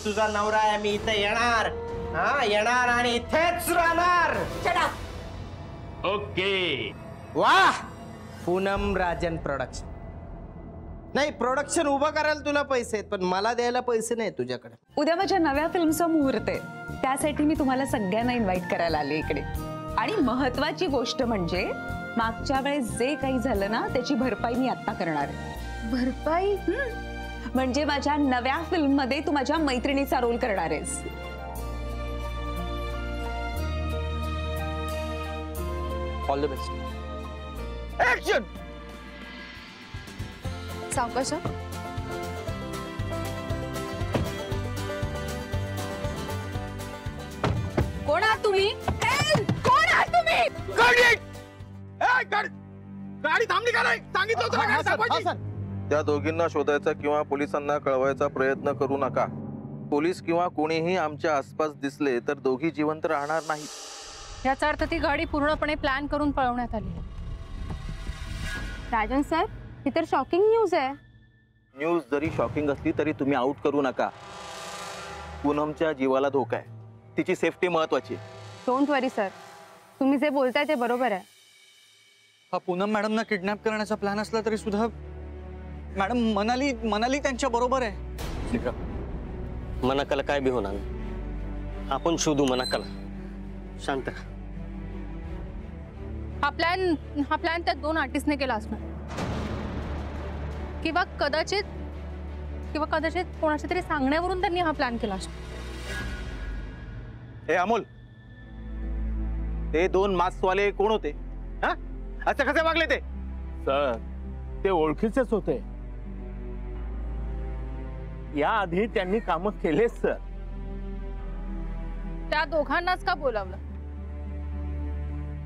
तुझा नवरा आहे, मी इथे येणार, हा येणार आणि इथेच राहणार. ओके. वाह, पूनम राजन प्रोडक्शन. नाही, प्रोडक्शन उभं करायला तुला पैसे आहेत, पण मला द्यायला पैसे नाही तुझ्याकडे. उद्या माझ्या नव्या फिल्मचा मुहूर्त आहे, त्यासाठी मी तुम्हाला सगळ्यांना इन्व्हाइट करायला आले इकडे. आणि महत्वाची गोष्ट म्हणजे मागच्या वेळेस जे काही झालं ना त्याची भरपाई मी आता करणार आहे. भरपाई म्हणजे माझ्या नव्या फिल्म मध्ये तू माझ्या मैत्रिणीचा रोल करणार आहेस. All the best. ऍक्शन. सावकाश. कोण आहात तुम्ही? कोण आहात तुम्ही? गाडी थांबली का नाही? सांगितलं होतं ना गाडी थांबवायची. त्या दोघींना शोधायचा किंवा पोलिसांना कळवायचा प्रयत्न करू नका. पोलीस किंवा कोणीही आमच्या आसपास दिसले तर दोघी जिवंत राहणार नाही. याचा अर्थ ती गाडी पूर्णपणे प्लॅन करून पळवण्यात आली. राजन सर, ही तर शॉकिंग न्यूज आहे. न्यूज जरी शॉकिंग असली तरी तुम्ही आउट करू नका. पूनमच्या जीवाला धोका आहे, तिची सेफ्टी महत्वाची. डोंट वरी सर, तुम्ही जे बोलताय ते बरोबर आहे. हा पूनम मॅडमना किडनॅप करण्याचा प्लॅन असला तरी सुद्धा मॅडम मनाली त्यांच्या बरोबर आहे. मनाकाला काय बी होणार, आपण शोधू मनाकाला. शांत. हा प्लॅन त्या दोन आर्टिस्टने केला असणार, किंवा कदाचित कोणाच्या तरी सांगण्यावरून त्यांनी हा प्लॅन केला असणार. हे अमोल, ते दोन मास्कवाले कोण होते? हा, असं कसे वागले ते? सर, ते ओळखीचेच होते. याआधी त्यांनी काम केलेच सर. त्या दोघांनाच का बोलावलं?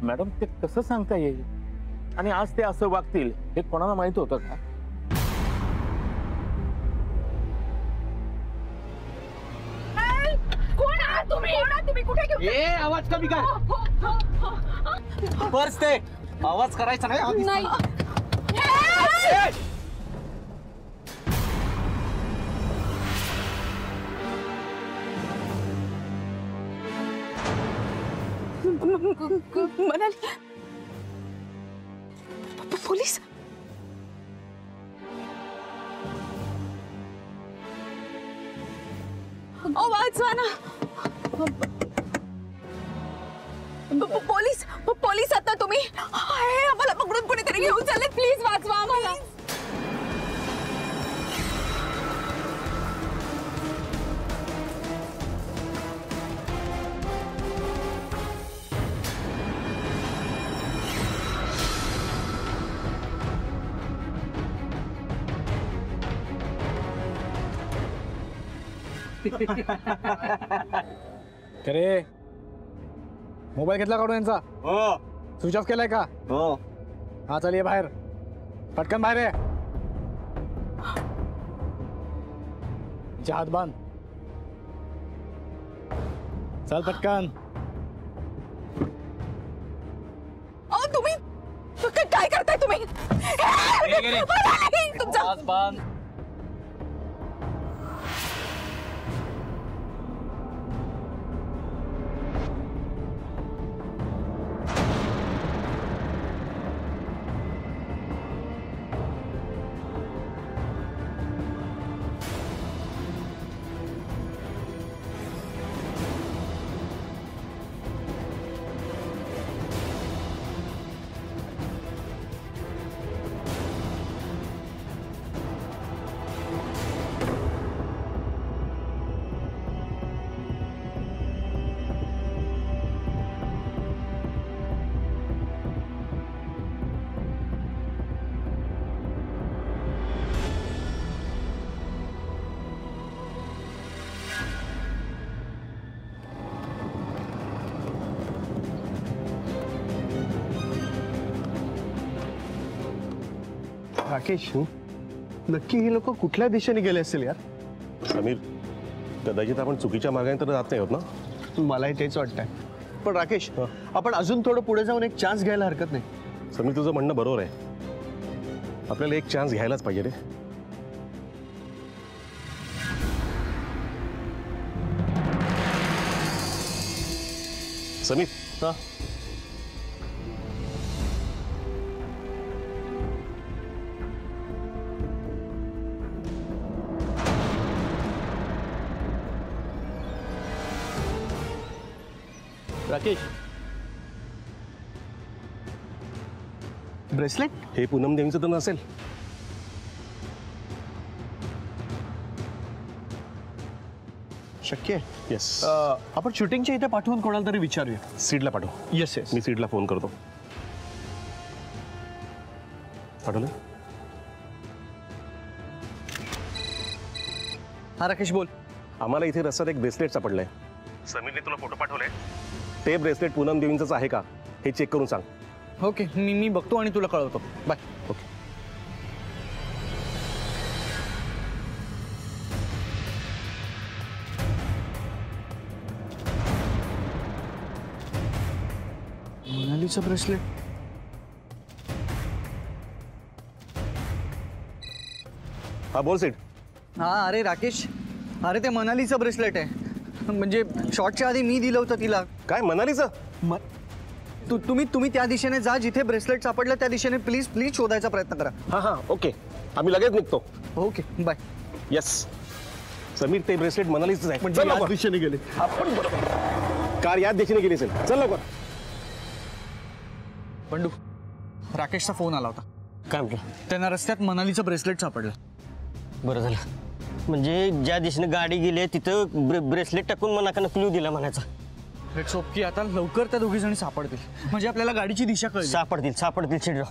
मॅडम, ते कसं सांगता येईल? आणि आज ते असं वागतील हे कोणाला माहित होतं का? कोण आहात तुम्ही? कुठे घेऊन? आवाज कमी कर. पर्स ते आवाज करायचा नाही. मनाली, पोलीस. वाचवा ना. पोलीस आता तुम्ही. आम्हाला पकडून कोणीतरी घेऊन चालले. प्लीज वाचवा आम्हाला. अरे मोबाईल घेतला काढून यांचा? हो. स्विच ऑफ केलाय का? हो. हा, चल ये बाहेर. पटकन बाहेर ये. हात बांध. चल पटकन. तुम्ही काय करताय तुम्ही? तुमचा बांध. राकेश, नक्की ही लोक कुठल्या दिशेने गेले असतील यार? समीर, कदाचित आपण चुकीच्या मार्गाने तर जात नाही होत ना? मलाही तेच वाटतंय. पण राकेश, आपण अजून थोडं पुढे जाऊन एक चान्स घ्यायला हरकत नाही. समीर, तुझं म्हणणं बरोबर आहे. आपल्याला एक चान्स घ्यायलाच पाहिजे रे. समीर हा? राकेश, ब्रेसलेट हे पूनम देवींचं तर नसेल. शक्य आहे. येस. आपण शूटिंगच्या इथे पाठवून कोणाला तरी विचारूया. सीडला पाठव. Yes yes. मी सीडला फोन करतो. पाठवलं. हा राकेश बोल. आम्हाला इथे रस्त्यात एक ब्रेसलेट सापडलंय. समीरने तुला फोटो पाठवले. ते ब्रेसलेट पूनम देवींचंच आहे का हे चेक करून सांग. ओके, मी बघतो आणि तुला कळवतो. बाय. ओके. मनालीचं ब्रेसलेट. हा बोल सीड. हा अरे राकेश, अरे ते मनालीचं ब्रेसलेट आहे. म्हणजे शॉटच्या आधी मी दिलं होतं तिला. काय मनालीचं? तुम्ही त्या दिशेने जा जिथे ब्रेसलेट सापडलं त्या दिशेने प्लीज प्लीज शोधायचा प्रयत्न करा. हां हां ओके. आम्ही लगेच निघतो. Okay bye. येस. समीर ते ब्रेसलेट मनालीचंच आहे. म्हणजे चल याच लवकर. दिशेने गेले. आपण बरोबर. कार याच दिशेने गेली असेल. चल लवकर. बंडू, राकेशचा फोन आला होता. काय म्हटलं? त्यांना रस्त्यात मनालीचं ब्रेसलेट सापडलं. बरं झालं. म्हणजे ज्या दिशेने गाडी गेली तिथं ब्रेसलेट टाकून मनाकानं क्लू दिला म्हणायचा. It's okay. आता लवकर त्या दोघी जणी सापडतील म्हणजे आपल्याला गाडीची दिशा कळेल. सापडतील सापडतील शिडराव.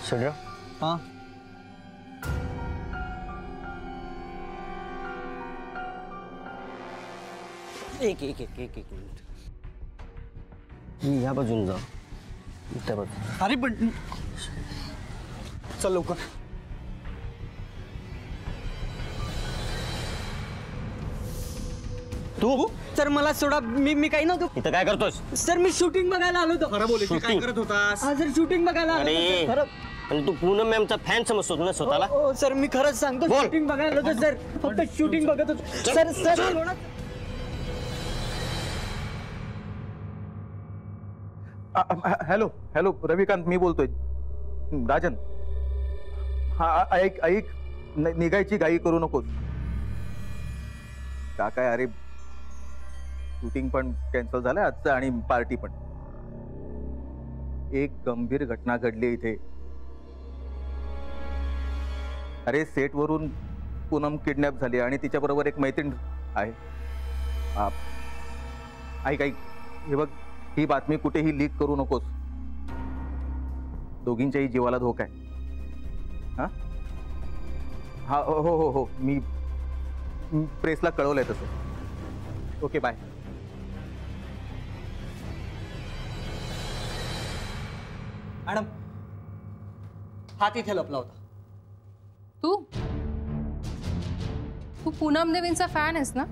शिडराव. हां एक एक एक एक एक मिनिट. मी ह्या बाजून जाऊ. त्या बाजू. अरे पण चल लवकर. तू सर मला सोडा. मी काही नव्हतो इथं काय करतोस? सर. मी शूटिंग बघायला आलो होतो. खरं बोल. काय करत होतास? सर शूटिंग बघायला आलो अरे होतो. खरं. आणि तू पूनम मॅमचा फॅन समजतो ना स्वतःला? हो सर, मी खरंच सांगतो. बोल. शूटिंग बघायला आलो होतो सर. फक्त शूटिंग बघत होतो sir. Sir hello hello Ravikant मी बोलतोय. राजन, हा ऐक ऐक, निघायची घाई करू नकोस. का काय अरे, शूटिंग पण कॅन्सल झालं आजचं आणि पार्टी पण. एक गंभीर घटना घडली इथे. अरे सेट वरून पूनम किडनॅप झाली आणि तिच्याबरोबर एक मैत्रीण आहे. ऐक ऐक, हे बघ, ही बातमी कुठेही लीक करू नकोस. दोघींच्याही जीवाला धोका आहे. हा हा हो हो हो, मी प्रेसला कळवलंय तसं. Okay bye. मॅडम, हात इथे लपला होता. तू तू पूनम देवींचा फॅन आहेस ना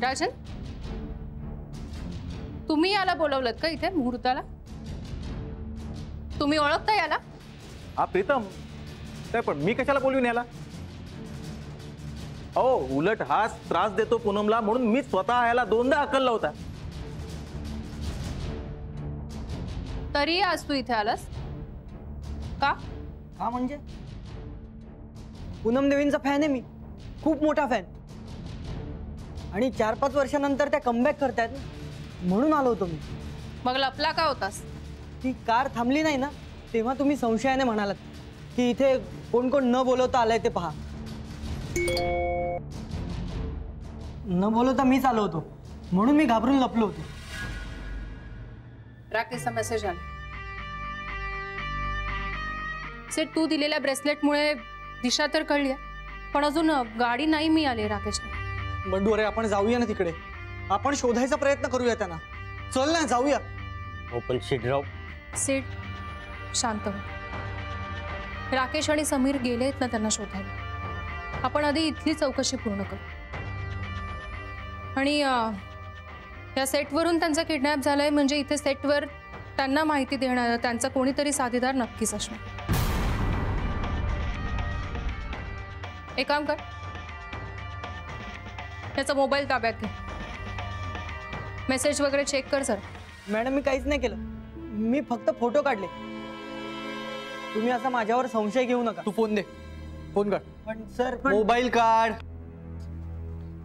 राजन? तुम्ही याला बोलवलं का इथे मुहूर्ताला? तुम्ही ओळखता याला? हा प्रीतम, काय पण मी कशाला बोलून याला? हो, उलट हा त्रास देतो पूनमला म्हणून मी स्वतः याला दोनदा हकलला होता. तरी आज तू इथे आलास का? हा म्हणजे पूनम देवींचा फॅन आहे मी, खूप मोठा फॅन. आणि 4-5 वर्षानंतर त्या कमबॅक करतायत म्हणून आलो होतो मी. मग लपला का होतास? ती कार थांबली नाही ना, तेव्हा तुम्ही संशयाने म्हणालात की इथे कोण कोण न बोलवता आलंय ते पहा. न बोलवता मीच आलो होतो म्हणून मी घाबरून लपलो होतो. राकेशचा मेसेज आला. सेट, तू दिलेल्या ब्रेसलेटमुळे दिशा तर कळली, पण अजून गाडी नाही मिळाली राकेशला. बंडू, अरे आपण जाऊया ना तिकडे. आपण शोधायचा प्रयत्न करूया त्यांना. चल ना, जाऊया. हो पण शिडराव. सेट, शांत हो. राकेश आणि समीर गेलेत ना त्यांना शोधायला. आपण आधी इथली चौकशी पूर्ण करू. आणि या सेटवरून त्यांचा किडनॅप झालाय म्हणजे इथे सेटवर त्यांना माहिती देणार त्यांचा कोणीतरी साथीदार नक्कीच असणार. एक काम कर, त्याचा मोबाईल ताब्यात घे, मेसेज वगैरे चेक कर सर. मॅडम मी काहीच नाही केलं, मी फक्त फोटो काढले. तुम्ही असा माझ्यावर संशय घेऊ नका. तू फोन दे, फोन कर. पण सर मोबाईल काढ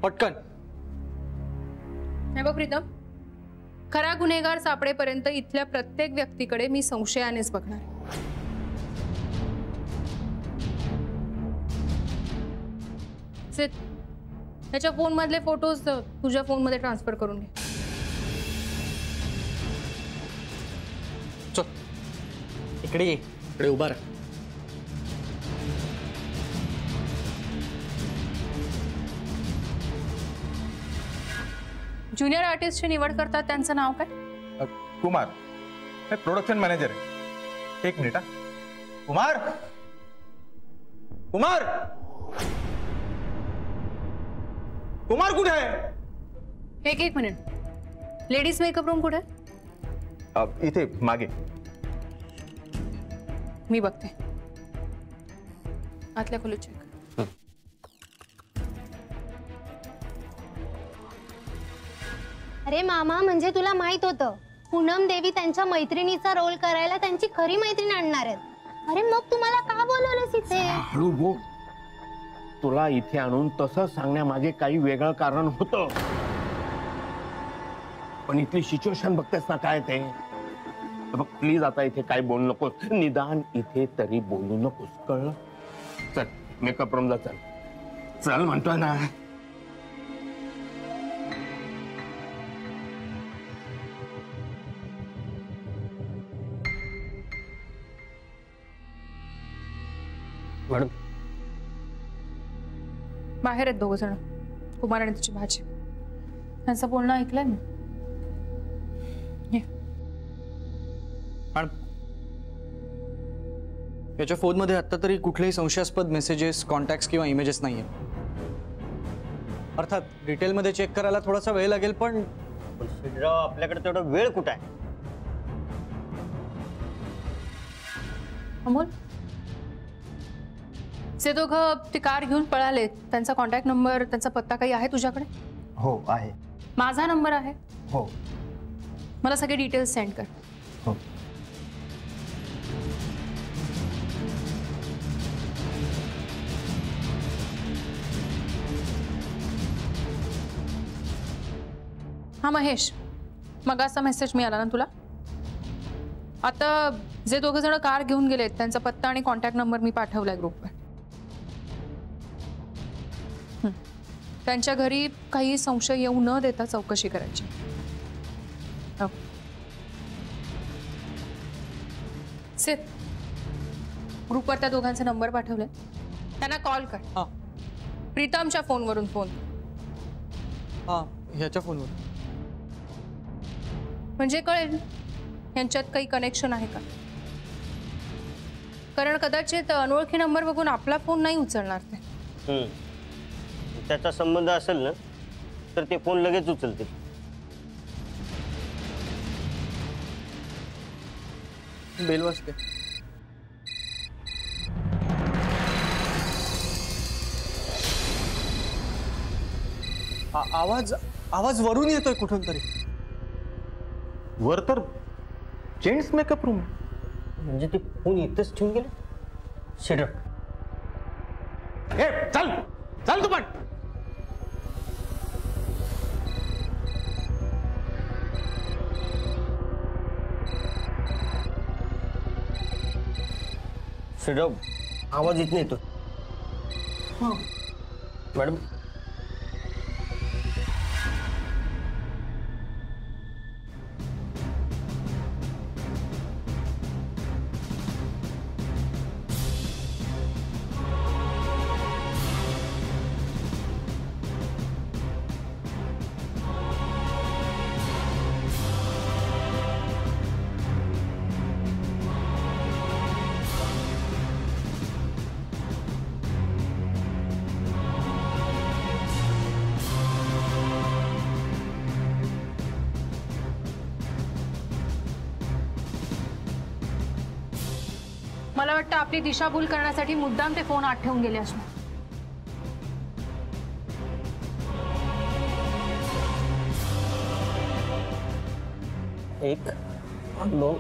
पटकन. हे बघ प्रीतम, खरा गुन्हेगार सापडेपर्यंत इथल्या प्रत्येक व्यक्तीकडे मी संशयानेच बघणार. सित, त्याच्या फोन मधले फोटोज तुझ्या फोन मध्ये ट्रान्सफर करून घे. चल इकडे ये, इकडे उभा राहा. ज्युनियर आर्टिस्टची निवड करतात त्यांचं नाव काय? कुमार, हे प्रोडक्शन मॅनेजर आहे. एक मिनिट. कुमार, कुमार, कुमार कुठे आहे? एक मिनिट. लेडीज मेकअप रूम कुठे? इथे मागे. मी बघते. आतल्या खोलीत चेक. अरे मामा, म्हणजे तुला माहित होतं पूनम देवी त्यांच्या मैत्रिणीचा रोल करायला त्यांची खरी मैत्रीण आणणार आहेत. अरे मग तुम्हाला का बोलवलंस इथे? हळू बोल. तुला इथे आणून तसं सांगण्यामागे काही वेगळं कारण होतं, पण इथली सिच्युएशन बघतेस ना काय ते. बघ प्लीज आता इथे काय बोलू नकोस, निदान इथे तरी बोलू नकोस, कळलं? चल मेकअप रूमला चल. चल म्हणतोय ना. मॅडम बाहेर आहेत दोघ जण, कुमार आणि त्याची भाची. त्यांचं बोलणं ऐकलंय मी. मॅडम, याच्या फोनमध्ये आता तरी कुठलेही संशयास्पद मेसेजेस, कॉन्टॅक्ट्स किंवा इमेजेस नाहीये. अर्थात डिटेलमध्ये चेक करायला थोडासा वेळ लागेल, पण सिद्धराव आपल्याकडे तेवढा वेळ कुठं आहे? अमोल, जे दोघं ती कार घेऊन पळाले त्यांचा कॉन्टॅक्ट नंबर, त्यांचा पत्ता काही आहे तुझ्याकडे? हो आहे. माझा नंबर आहे. हो. मला सगळे डिटेल्स सेंड कर. हो. हा महेश, मगाचा मेसेज मिळाला ना तुला? आता जे दोघ जण कार घेऊन गेलेत त्यांचा पत्ता आणि कॉन्टॅक्ट नंबर मी पाठवलाय ग्रुपवर. त्यांच्या घरी काही संशय येऊ न देता चौकशी करायची. सित, ग्रुपवर त्या दोघांचे नंबर पाठवले, त्यांना कॉल कर. प्रीतमच्या फोनवरून फोन. हा, ह्याच्या फोनवर. म्हणजे कळेल यांच्यात काही कनेक्शन आहे का. कारण कदाचित अनोळखी नंबर बघून आपला फोन नाही उचलणार ते. त्याचा संबंध असेल ना तर ते फोन लगेच उचलतील. बेल वाजते. आवाज आवाज वरून येतोय कुठून तरी. वर तर जेंट्स मेकअप रूम. म्हणजे ते फोन इथंच ठेवून गेले. सिद्धराव, चल चल तू पण. सिद्धराव, आवाज इथं येतो. मॅडम, मला वाटतं आपली दिशाभूल करण्यासाठी मुद्दाम ते फोन आत ठेवून गेले असणार. 1 2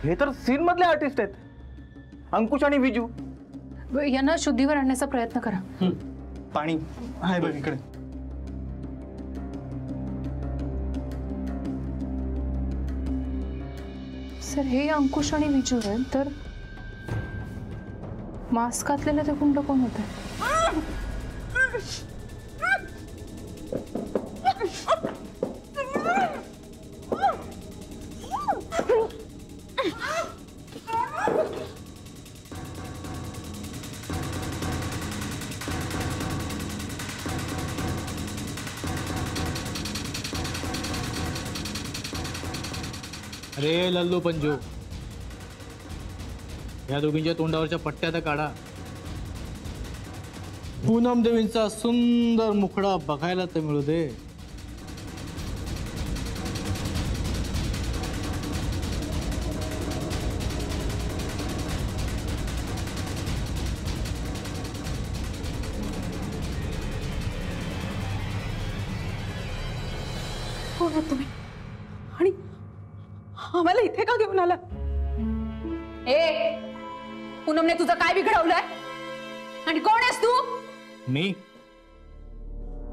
हे तर सीन मधले आर्टिस्ट आहेत, अंकुश आणि विजू. यांना शुद्धीवर आणण्याचा प्रयत्न करा. पाणी आहे बघ इकडे. सर हे अंकुश आणि विजू आहेत, तर मास्क घातलेलं ते गुंड कोण होते? अरे लल्लू पंजो, या दोघींच्या तोंडावरच्या पट्ट्या तर काढा. पूनम देवींचा सुंदर मुखडा बघायला तर मिळू दे. कोण आहात तुम्ही आणि आम्हाला इथे का घेऊन आला? ए पूनमने तुझं काय बिघडवलंय आणि कोण आहेस तू?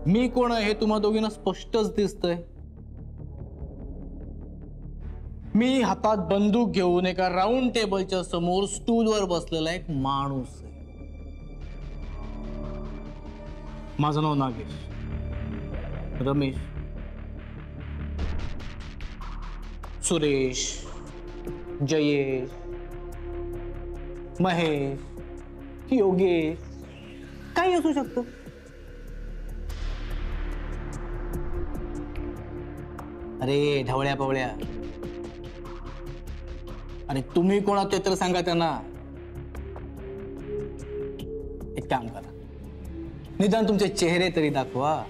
मी कोण आहे हे तुम्हा दोघींना स्पष्टच दिसतंय. मी हातात बंदूक घेऊन एका राऊंड टेबलच्या समोर स्टूलवर बसलेला एक माणूस आहे. माझं नाव नागेश, रमेश, सुरेश, जयेश, महेश, योगेश, काही असू शकतं. अरे ढवळ्या पवळ्या, अरे तुम्ही कोण आहात ते तर सांगा त्यांना. एक काम करा, निदान तुमचे चेहरे तरी दाखवा.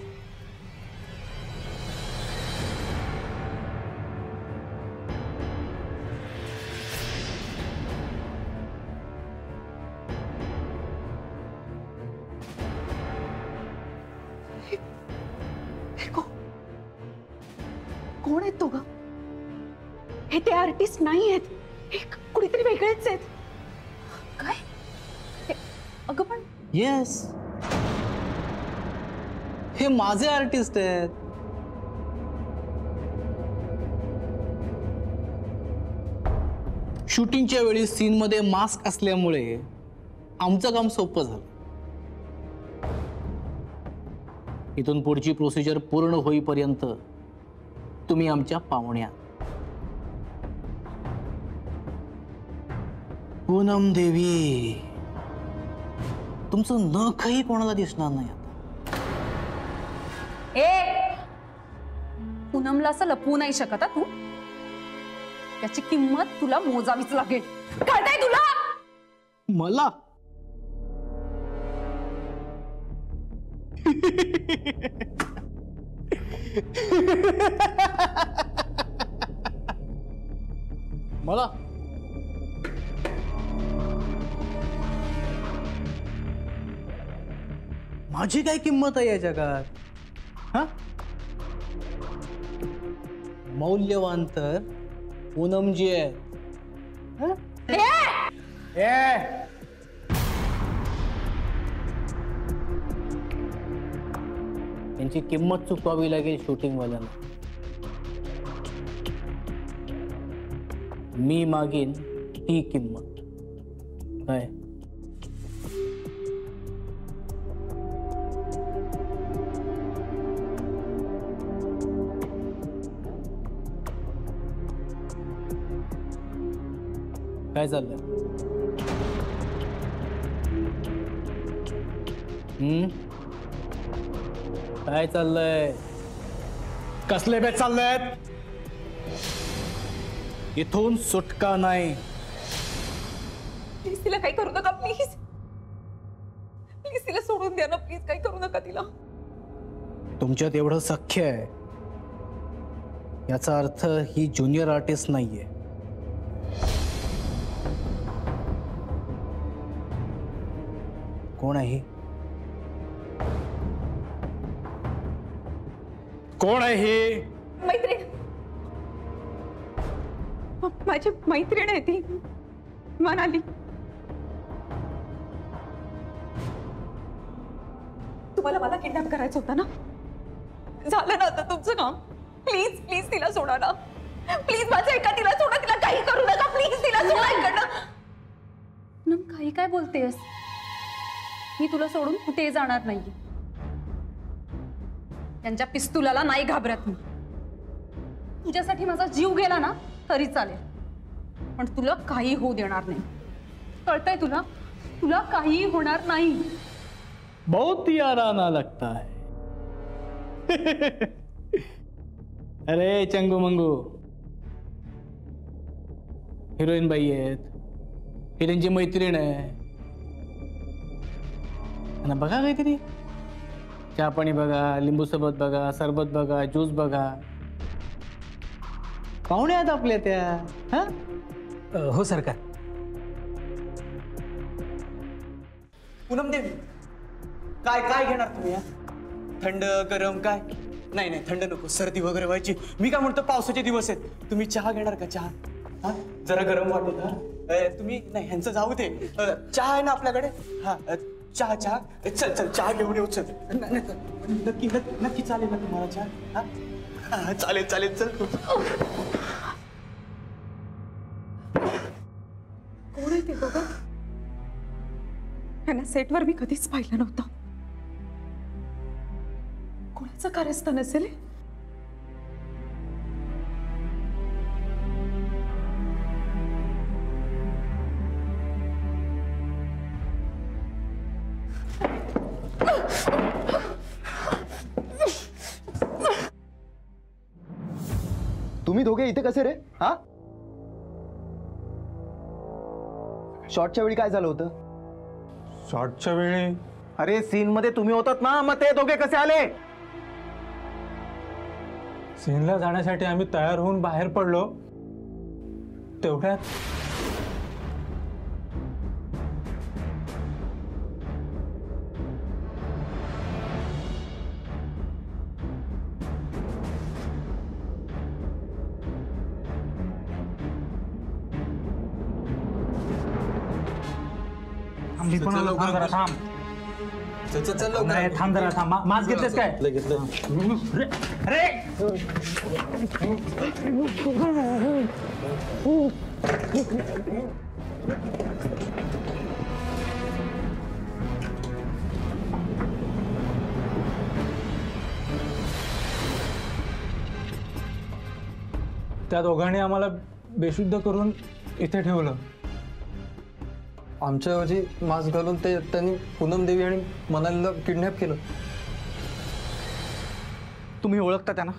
कोण आहेत तो ग? हे ते आर्टिस्ट नाही आहेत, हे कुणीतरी वेगळेच आहेत. काय? अगं पण येस, हे माझे आर्टिस्ट आहेत. शूटिंगच्या वेळी सीन मध्ये मास्क असल्यामुळे आमचं काम सोपं झालं. इथून पुढची प्रोसिजर पूर्ण होईपर्यंत तुम्ही आमच्या पाहुण्या. पूनम देवी, तुमचं नखही कोणाला दिसणार नाही आता. ए पूनमला असं लपवू नाही शकत तू. त्याची किंमत तुला मोजावीच लागेल, कळतंय तुला? मला मला माझी काय किंमत आहे या जगात? हा, मौल्यवान तर पूनमजी आहे. यांची किंमत चुकवावी लागेल शूटिंग वाल्यांना. मी मागीन ती किंमत. काय काय चाललंय? काय चाललंय? कसले बेत चाललेत? इथून सुटका नाही. प्लीज तिला काही करू नका, प्लीज द्या ना प्लीज, काही करू नका तिला. तुमच्यात एवढं सख्य आहे याचा अर्थ ही ज्युनियर आर्टिस्ट नाहीये. कोण आहे ही? कोण आहे ही? मैत्रीण, माझी मैत्रीण आहे ती, मनाली. तुम्हाला मला किडनॅप करायचं होतं ना, झालं ना आता तुमचं काम. प्लीज प्लीज तिला सोडा ना, प्लीज माझं ऐका, तिला सोडा, तिला काही करू नका, प्लीज तिला सोडा इकडनं. पूनम काही काय बोलतेस? मी तुला सोडून कुठे जाणार नाही. त्यांच्या पिस्तुलाला नाही घाबरत मी. तुझ्यासाठी माझा जीव गेला ना तरी चालेल, पण तुला काही होऊ देणार नाही. कळतंय तुला? तुला काही होणार नाही. बहुत याराना लगता है. अरे चंगू मंगू, हिरोईन बाई आहेत, ही त्यांची मैत्रीण आहे ना. बघा काहीतरी चहा पाणी बघा, लिंबू सरबत बघा, सरबत बघा, ज्यूस बघा. पाहुणे आहेत आपल्या त्या. हा हो सरकार. पूनम देवी, काय काय घेणार तुम्ही? थंड गरम काय? नाही नाही, थंड नको, सर्दी वगैरे व्हायची. मी काय म्हणतो, पावसाचे दिवस आहेत, तुम्ही चहा घेणार का? चहा हा जरा गरम वाटेल. हा तुम्ही नाही, ह्यांचं जाऊ दे. चहा आहे ना आपल्याकडे? हा चहा चहा, चल चल चहा घेऊन येऊ. चल नक्की नक्की चालेल ना तुम्हाला चहा? हा चालेल चालेल, चल. कोण आहे ते बघा, यांना सेटवर मी कधीच पाहिलं नव्हतं. कोणाचं कारस्थान असेल? तुम्ही दोघे इथे कसे रे? हा शॉटच्या वेळी काय झालं होतं? शॉटच्या वेळी अरे सीन मध्ये तुम्ही होतात ना, मग ते दोघे कसे आले? सीनला जाण्यासाठी आम्ही तयार होऊन बाहेर पडलो, तेवढ्यात थांब जरा थांब. मास्क घेतलेस काय? त्या दोघांनी आम्हाला बेशुद्ध करून इथे ठेवलं. आमच्याऐवजी मास्क घालून त्यांनी पूनम देवी आणि मनालीला किडनॅप केलं. तुम्ही ओळखता त्यांना?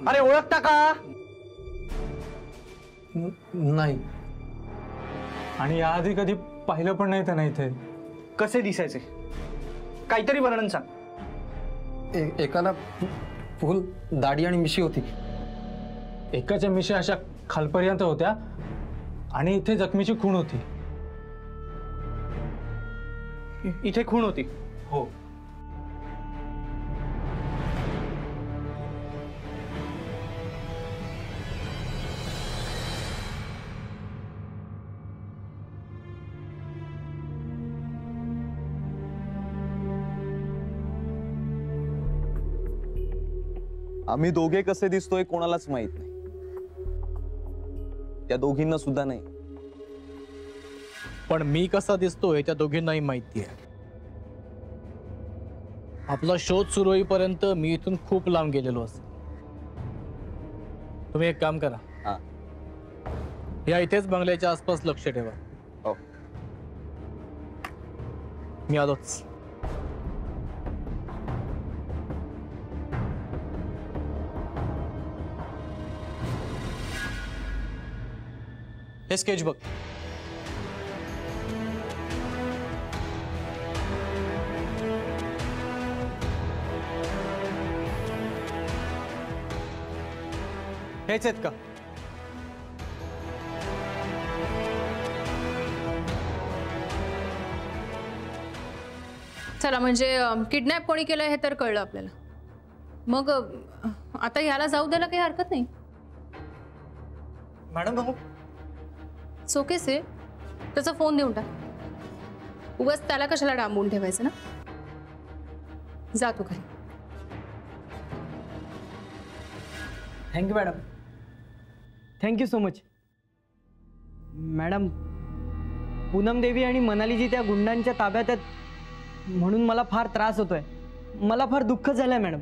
अरे ओळखता का? नाही. आणि याआधी कधी पाहिलं पण नाही त्यांना इथे. कसे दिसायचे? काहीतरी वर्णन सांग. एकाला फुल दाढी आणि मिशी होती. एकाच्या मिशी अशा खालपर्यंत होत्या आणि इथे जखमीची खूण होती. इथे खूण होती? हो. आम्ही दोघे कसे दिसतोय कोणालाच माहित नाही, त्या दोघींना सुद्धा नाही. पण मी कसा दिसतोय त्या दोघींनाही माहिती आहे. आपला शोध सुरू होईपर्यंत मी इथून खूप लांब गेलेलो असेल. तुम्ही एक काम करा, या इथेच बंगल्याच्या आसपास लक्ष ठेवा. हो. मी आलोच. हे स्केच बघ. हेच आहेत का? चला म्हणजे किडनॅप कोणी केलं हे तर कळलं आपल्याला. मग आता ह्याला जाऊ द्यायला काही हरकत नाही. मॅडम भाऊ सोकेस आहे, त्याचा फोन देऊन टाक. उगाच त्याला कशाला डांबून ठेवायचं ना. जा तू घरी. Thank you madam, thank you so much. Madam, Poonam Devi आणि मनालीजी त्या गुंडांच्या ताब्यात आहेत म्हणून मला फार त्रास होतोय. मला फार दुःख झालंय मॅडम.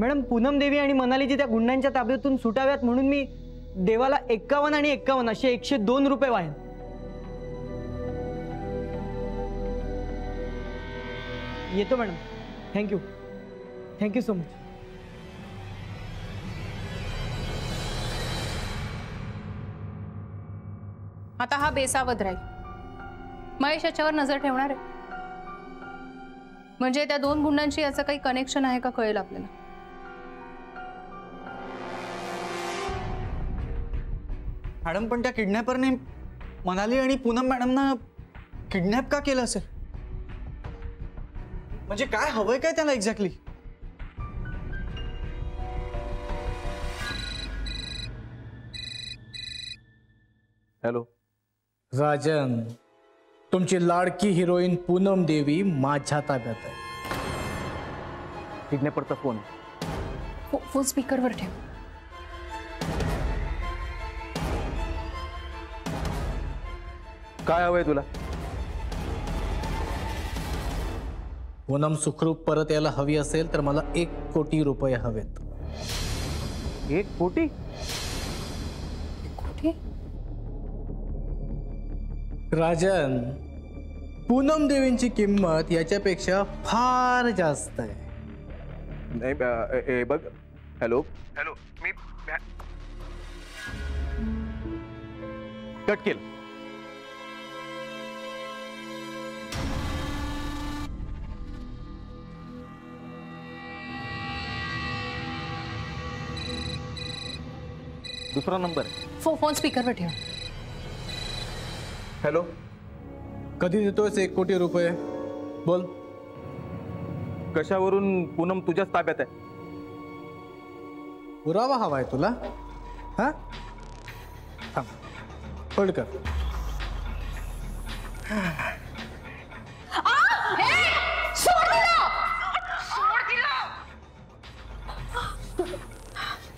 मॅडम, पूनम देवी आणि मनालीजी त्या गुंडांच्या ताब्यातून सुटाव्यात म्हणून मी देवाला 51 आणि 51 असे 102 रुपये वाहेन. येतो madam. Thank you, thank you so much. आता हा बेसावध राहील. महेश याच्यावर नजर ठेवणार आहे. म्हणजे त्या दोन गुंडांशी याचं काही कनेक्शन आहे का कळेल आपल्याला. मॅडम पण त्या किडनॅपरने मनाली आणि पूनम मॅडमना किडनॅप का केलं असेल? म्हणजे काय हवंय काय त्याला एक्झॅक्टली? हॅलो राजन, तुमची लाडकी हिरोईन पूनम देवी माझ्या ताब्यात आहे. किडनॅपरचा फोन. फोन स्पीकरवर ठेव. काय हवंय तुला? पूनम सुखरूप परत यायला हवी असेल तर मला 1 कोटी रुपये हवेत. 1 कोटी? 1 कोटी? राजन, पूनम देवींची किंमत याच्यापेक्षा फार जास्त आहे. नाही बघ. हॅलो हॅलो, मी कट केलं. दुसरा नंबर. फोन स्पीकरवर ठेव. हॅलो, कधी देतोयस 1 कोटी रुपये? बोल. कशावरून? पूनम तुझ्याच ताब्यात आहे. पुरावा हवाय तुला? हा, थांब, होल्ड कर.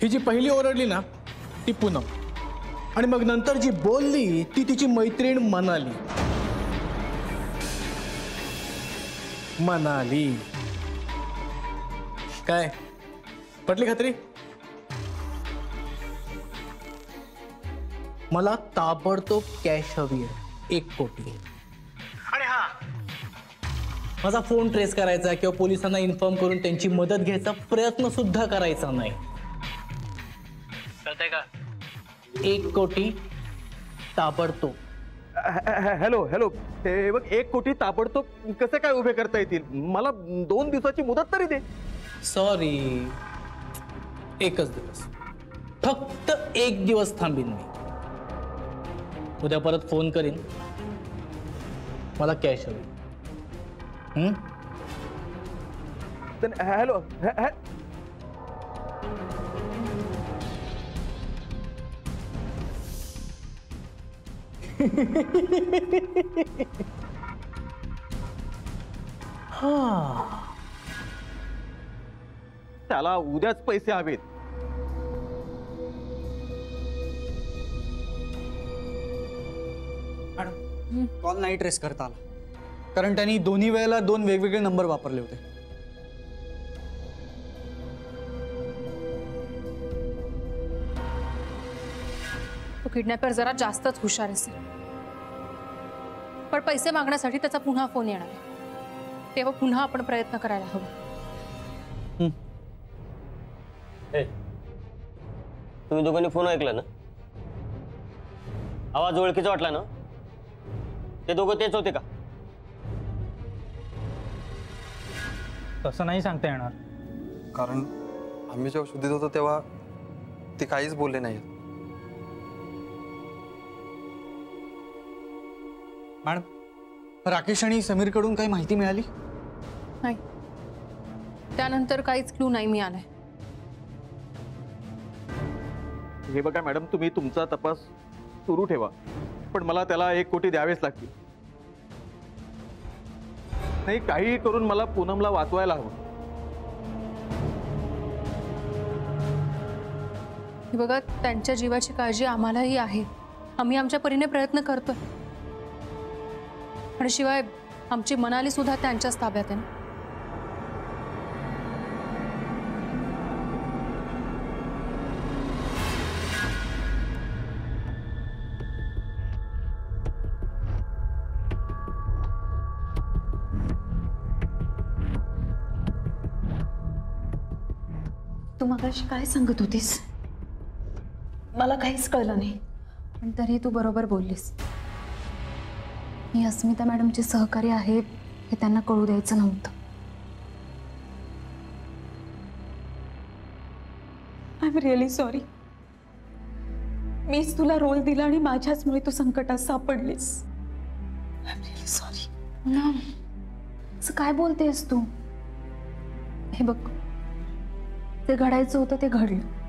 ही जी पहिली ओरडली ना ती पूनम, आणि मग नंतर जी बोलली ती तिची मैत्रीण मनाली. मनाली काय पटली खात्री? मला ताबडतोब कॅश हवी आहे, 1 कोटी. आणि हा, माझा फोन ट्रेस करायचा किंवा पोलिसांना इन्फॉर्म करून त्यांची मदत घ्यायचा प्रयत्न सुद्धा करायचा नाही. कळतंय का? 1 कोटी ताबडतोब. हॅलो हॅलो, हे बघ, 1 कोटी ताबडतोब कसे काय उभे करता येतील? मला 2 दिवसाची मुदत तरी दे. सॉरी, 1च दिवस, फक्त 1 दिवस थांबीन मी. उद्या परत फोन करीन. मला कॅश हवी. हॅलो, त्याला उद्याच पैसे हवेत. मॅडम, कॉल नाही ट्रेस करता आला कारण त्यांनी दोन्ही वेळेला 2 वेगवेगळे नंबर वापरले होते. तो किडनॅपर जरा जास्तच हुशार असेल. पण पैसे मागण्यासाठी त्याचा पुन्हा फोन येणार आहे. तेव्हा पुन्हा आपण प्रयत्न करायला हवा. तुम्ही दोघांनी फोन ऐकला ना? आवाज ओळखीचा वाटला ना? ते दोघं तेच होते का? तसं नाही सांगता येणार. कारण आम्ही जेव्हा शुद्धीत होतो तेव्हा ते काहीच बोलले नाही. मॅडम, राकेश आणि समीरकडून काही माहिती मिळाली? नाही, त्यानंतर काहीच क्लू नाही मिळालाय. हे बघा मॅडम, तुम्ही तुमचा तपास सुरू ठेवा, पण मला त्याला 1 कोटी द्यावेच लागतील. नाही, काहीही करून मला पूनमला वाचवायला हवं. हे बघा, त्यांच्या जीवाची काळजी आम्हालाही आहे. आम्ही आमच्या परीने प्रयत्न करतोय. आणि शिवाय आमची मनाली सुद्धा त्यांच्याच ताब्यात आहे ना. तू मगाशी काय सांगत होतीस? मला काहीच कळलं नाही. पण तरी तू बरोबर बोललीस. मी अस्मिता मॅडमचे सहकारी आहे हे त्यांना कळू द्यायचं नव्हतं. I am really sorry. मीच तुला रोल दिला आणि माझ्याचमुळे तू संकटात सापडलीस. I am really sorry. ना, असं काय बोलतेस तू? हे बघ, ते घडायचं होतं ते घडलं.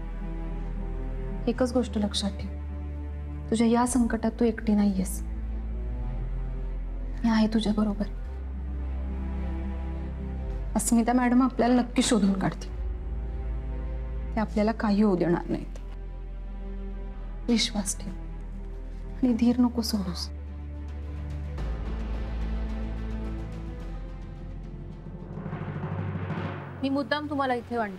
एकच गोष्ट लक्षात ठेव, तुझ्या या संकटात तू एकटी नाहीयेस. मी आहे तुझ्या बरोबर. अस्मिता मॅडम आपल्याला नक्की शोधून काढतील. ते आपल्याला काही होऊ देणार नाहीत. विश्वास ठेव आणि धीर नको सोडूस. मी मुद्दाम तुम्हाला इथे आणलं,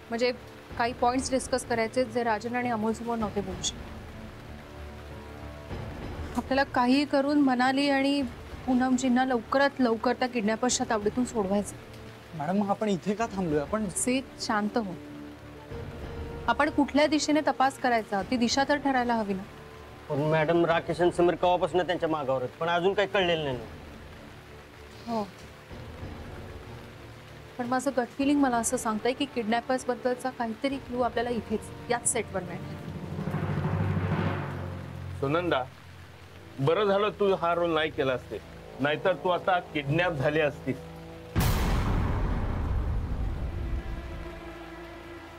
म्हणजे काही पॉइंट्स डिस्कस करायचे जे राजन आणि अमोल समोर नव्हते बोलू शकत. आपल्याला काही करून मनाली आणि पूनमजींना लवकरात लवकर त्या किडनॅपर्सच्या तावडीतून सोडवायचं. मॅडम, मग आपण इथे का थांबलोय? आपण शांत हो. आपण कुठल्या दिशेने तपास करायचा ती दिशा तर ठरायला हवी ना. पण मॅडम, राकेश आणि समीर केव्हापासून त्यांच्या मागावर आहेत, पण अजून काही कळलेलं नाही. हो, पण माझं गट फिलिंग मला असं सांगतंय की किडनॅपर्स बद्दलचा काहीतरी क्लू आपल्याला इथेच याच सेटवर मिळेल. सुनंदा, बरं झालं तू हा रोल नाही केला असते, नाहीतर तू आता किडनॅप झाली असतीस.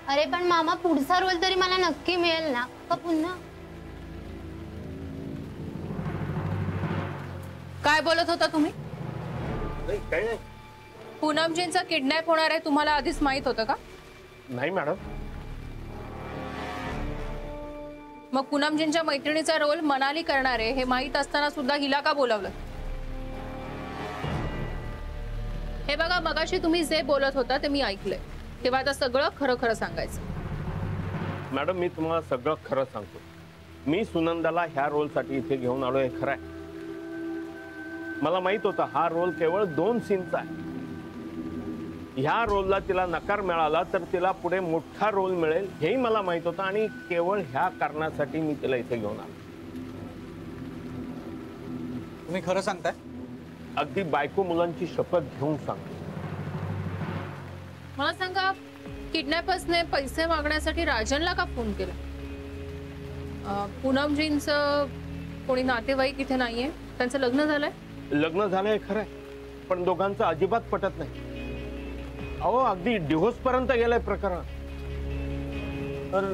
अरे पण मामा, पुढचा रोल तरी मला नक्की मिळेल ना का पुन्हा? काय बोलत होता तुम्ही? काय नाही. पूनमजींचा किडनॅप होणार आहे तुम्हाला आधीच माहित होतं का? नाही मॅडम. मग पूनमजींच्या मैत्रिणीचा रोल मनाली करणार आहे हे माहित असताना सुद्धा हिला का बोलावलं? हे बघा, मगाशी तुम्ही जे बोलत होता ते मी ऐकलंय, तेव्हा आता सगळं खरं खरं सांगायचं. मॅडम, मी तुम्हाला सगळं खरं सांगतो. मी सुनंदाला ह्या रोलसाठी इथे घेऊन आलो हे खरं आहे. मला माहित होतं हा रोल केवळ 2 सीनचा आहे. ह्या रोलला तिला नकार मिळाला तर तिला पुढे मोठा रोल मिळेल हेही मला माहित होतं, आणि केवळ ह्या कारणासाठी मी तिला इथे घेऊन आलो. तुम्ही खरं सांगताय? अगदी बायको मुलांची शपथ घेऊन सांगतो. मला सांगा, किडनॅपर्सने पैसे मागण्यासाठी राजनला का फोन केला? पूनमजींचं कोणी नातेवाईक इथे नाहीये, त्यांचं लग्न झालंय? लग्न झालंय खरंय, पण दोघांचं अजिबात पटत नाही. अहो, अगदी डिव्होर्स पर्यंत गेलंय प्रकरण. तर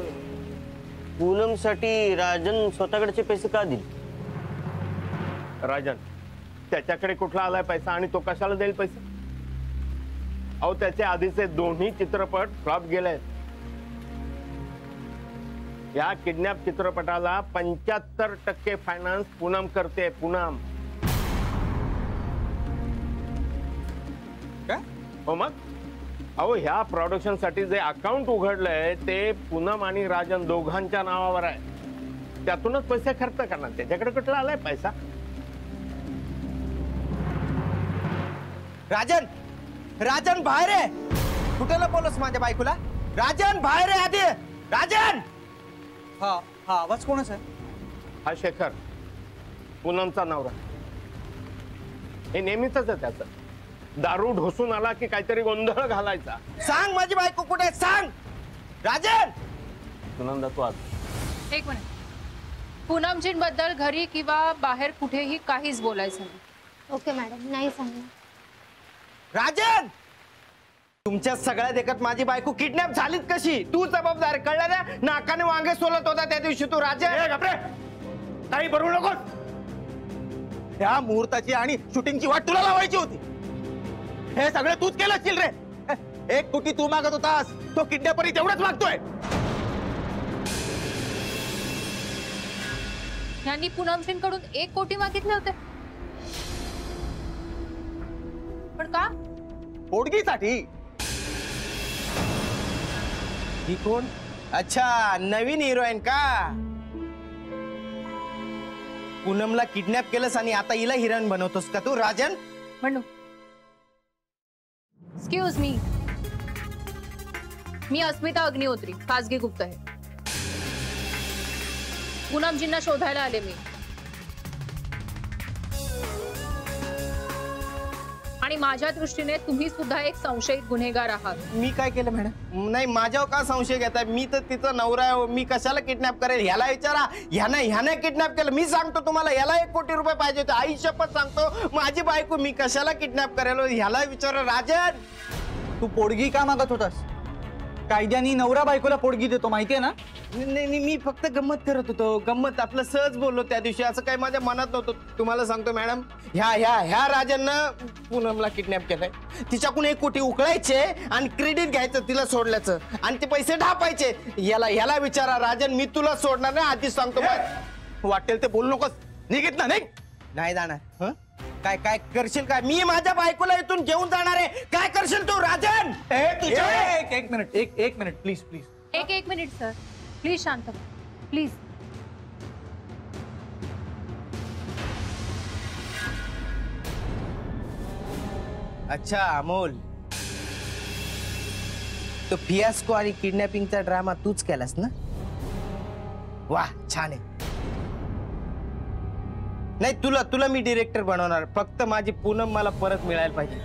पूनमसाठी राजन स्वतःकडचे पैसे का दिले? राजन, त्याच्याकडे कुठला आलाय पैसा आणि तो कशाला देईल पैसे? अहो, त्याचे आधीचे 2ही चित्रपट फ्लॉप गेलेत. या किडनॅप चित्रपटाला 75% फायनान्स पूनम करते. पूनम. काय? हो मग. अहो, ह्या प्रोडक्शन साठी जे अकाउंट उघडलंय ते पूनम आणि राजन दोघांच्या नावावर आहे. त्यातूनच पैसे खर्च करणार. त्याच्याकडे कुठला आलाय पैसा? राजन, राजन बाहेर आहे. कुठे लपवलंस माझ्या बायकोला? राजन बाहेर आहे आधी. राजन! हा आवाज कोणाचा आहे? हा शेखर, पूनमचा नवरा. हे नेहमीच आहे त्याचं. दारू ढोसून आला की काहीतरी गोंधळ घालायचा. सांग माझी बायको कुठे आहे? सांग राजन. सुनंदा तू आज एक मिनिट. पूनमजींबद्दल घरी किंवा बाहेर कुठेही काहीच बोलायचं नाही. ओके मॅडम, नाही सांगणार. राजन, तुमच्या सगळ्या देखत माझी बायको किडनॅप झालीत कशी? तू जबाबदार, कळलं ना? नाकाने वांगे सोलत होता त्या दिवशी तू. राजन काही बरोबर नकोस. त्या मुहूर्ताची आणि शूटिंगची वाट तुला लावायची होती. हे सगळं तूच केलं असशील रे. 1 कोटी तू मागत होतास, तो किडनॅपरी तेवढंच मागतोय. यांनी पूनमजींकडून 1 कोटी मागितले होते, पण का? पोटगीसाठी. ही कोण? अच्छा, नवीन हिरोईन का? पूनमला किडनॅप केलंस आणि आता हिला हिरोईन बनवतोस का तू? राजन म्हणू. एक्सक्यूज मी, मी अस्मिता अग्निहोत्री, खासगी गुप्त आहे. पूनमजींना शोधायला आले मी. आणि माझ्या दृष्टीने तुम्ही सुद्धा एक संशयित गुन्हेगार आहात. मी काय केलं मॅडम? नाही, माझ्यावर का संशय घेताय? मी तर तिचा नवरा आहे. मी कशाला किडनॅप करेल? ह्याला विचारा. ह्याने किडनॅप केलं. मी सांगतो तुम्हाला, ह्याला 1 कोटी रुपये पाहिजे होते. आई शपथ सांगतो, माझी बायको मी कशाला किडनॅप करेल? ह्याला विचारा. राजन, तू पोडगी का मागत होतास? कायद्याने नवरा बायकोला पोडगी देतो, माहितीये ना? नाही, मी फक्त गंमत करत होतो. गंमत, आपलं सहज बोललो त्या दिवशी. असं काही माझ्या मनात नव्हतं. तुम्हाला सांगतो मॅडम, ह्या राजननं पूनमला किडनॅप केलंय. तिच्याकडून 1 कोटी उकळायचे आणि क्रेडिट घ्यायचं तिला सोडल्याचं, आणि ते पैसे ढापायचे. ह्याला विचारा. राजन, मी तुला सोडणार नाही, आधीच सांगतो. वाटेल ते बोलू नकोस. निघित ना, निघ. नाही जाणार. काय करशील? काय मी माझ्या बायकोला इथून घेऊन जाणार आहे? काय करशील तू? राजन, एक मिनिट प्लीज प्लीज. एक मिनिट सर, प्लीज शांत प्लीज. अच्छा अमोल, तो फियास्को आणि किडनॅपिंगचा ड्रामा तूच केलास ना? वाह, छान आहे. नाही, तुला मी डिरेक्टर बनवणार. फक्त माझी पूनम मला परत मिळायला पाहिजे.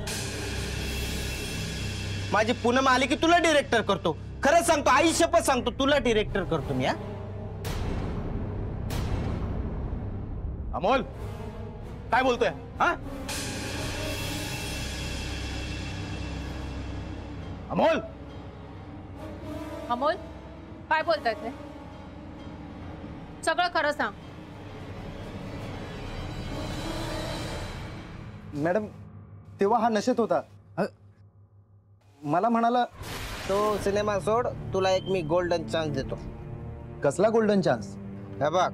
माझी पूनम आली की तुला डिरेक्टर करतो. खरंच सांगतो, आई शपथ सांगतो, तुला डिरेक्टर करतो मी. अमोल, काय बोलतोय? अमोल, अमोल, काय बोलताय ते? सगळं खरं सांग. मॅडम, तेव्हा हा नशेत होता. मला म्हणाला, तो सिनेमा सोड, तुला एक मी गोल्डन चान्स देतो. कसला गोल्डन चान्स? हे बघ,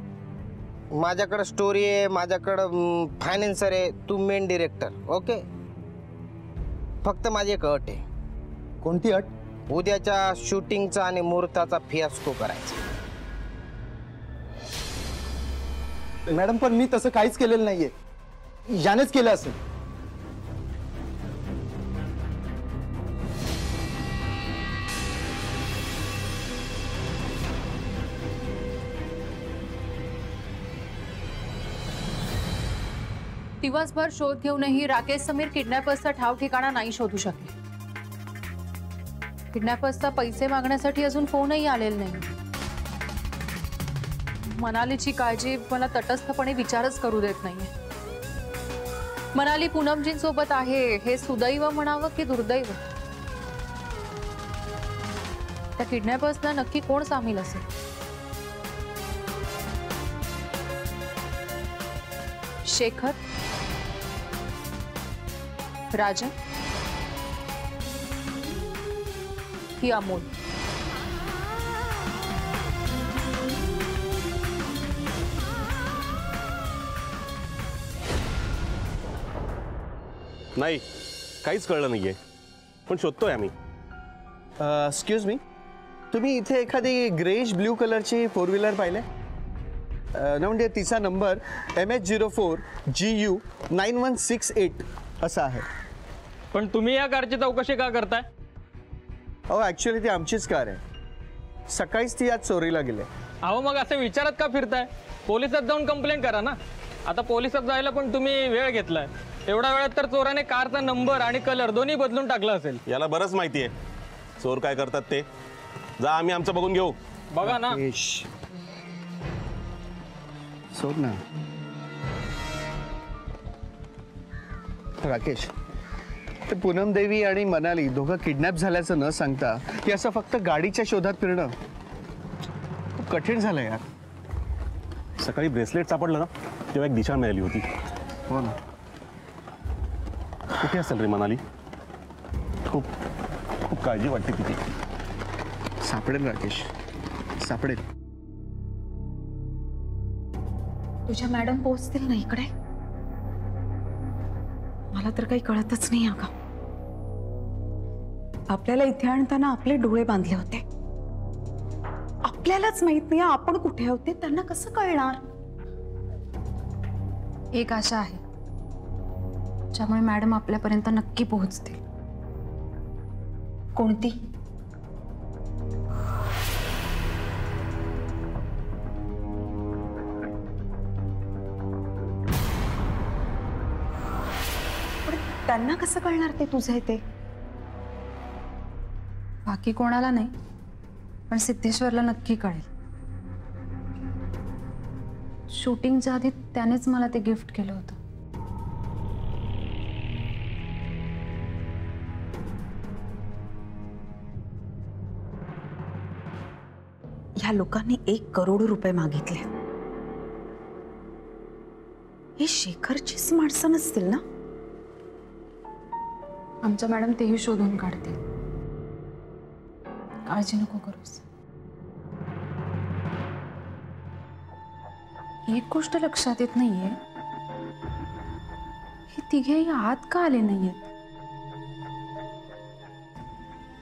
माझ्याकडे स्टोरी आहे, माझ्याकडे फायनान्सर आहे, तू मेन डिरेक्टर. ओके, फक्त माझी एक अट आहे. कोणती अट? उद्याच्या शूटिंगचा आणि मुहूर्ताचा फियास्को करायचा. मॅडम, पण मी तसं काहीच केलेलं नाहीये. यानेच केलं असेल. दिवसभर शोध घेऊनही राकेश समीर किडनॅपर्सचा ठाव ठिकाणा नाही शोधू शकले. किडनॅपर्सचा पैसे मागण्यासाठी अजून फोनही आलेला नाही. मनालीची काळजी मला तटस्थपणे विचारच करू देत नाहीये. मनाली पूनमजींसोबत आहे हे सुदैव म्हणावं की दुर्दैव? त्या किडनॅपर्सला नक्की कोण सामील असेल? शेखर, राजन की अमोल? नाही, काहीच कळलं नाहीये, पण शोधतोय आम्ही. एक्सक्यूज मी, तुम्ही इथे एखादी ग्रेश ब्ल्यू कलरची 4 व्हीलर पाहिले ना? म्हणजे तिचा नंबर MH04 GU 9168 असा आहे. पण तुम्ही या कारची चौकशी का करताय? अहो, ॲक्च्युली ती आमचीच कार आहे. सकाळीच ती आज चोरीला गेले. अहो, मग असं विचारत का फिरताय? पोलिसात जाऊन कंप्लेंट करा ना. आता पोलिसात जायला पण तुम्ही वेळ घेतलाय. एवढ्या वेळात तर चोराने कारचा नंबर आणि कलर दोन्ही बदलून टाकला असेल. याला बरंच माहिती आहे चोर काय करतात ते. जा, आम्ही आमचं बघून घेऊ. बघा ना. सोड ना राकेश. ते पूनम देवी आणि मनाली दोघं किडनॅप झाल्याचं न सांगता की असं फक्त गाडीच्या शोधात फिरणं खूप कठीण झालं यार. सकाळी ब्रेसलेट सापडलं ना तेव्हा एक दिशा मिळाली होती. हो ना. कुठे असेल रे मनाली? खूप खूप काळजी वाटते तिथे. सापडेल राकेश, सापडेल. तुझ्या मॅडम पोहोचतील ना इकडे? मला तर काही कळतच नाही अगं. आपल्याला इथे आणताना आपले डोळे बांधले होते. आपल्यालाच माहित नाही आपण कुठे होते, त्यांना कसं कळणार? एक आशा आहे ज्यामुळे मॅडम आपल्यापर्यंत नक्की पोहोचतील. कोणती? पण त्यांना कसं कळणार ते तुझे ते? बाकी कोणाला नाही, पण सिद्धेश्वरला नक्की कळेल. शूटिंगच्या आधी त्यानेच मला ते गिफ्ट केलं होतं. ह्या लोकांनी 1 करोड रुपये मागितले. हे शेखरचीच माणसं नसतील ना? आमच्या मॅडम तेही शोधून काढतील. काळजी नको करूस. एक गोष्ट लक्षात येत नाहीये, हे तिघेही आत का आले नाहीयेत?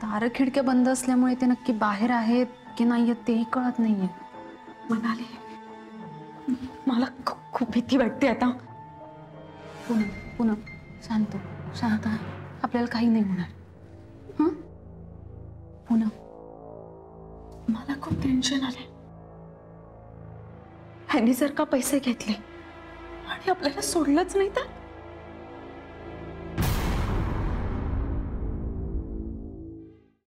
दार खिडक्या बंद असल्यामुळे ते नक्की बाहेर आहेत की नाहीयेत तेही कळत नाहीये. म्हणाले मला खूप भीती वाटते आता. पुनम पुनम शांत शांत. आपल्याला काही नाही होणार. हं? पुनम मला खूप टेन्शन आलंय. ह्यांनी जर का पैसे घेतले आणि आपल्याला सोडलंच नाही तर?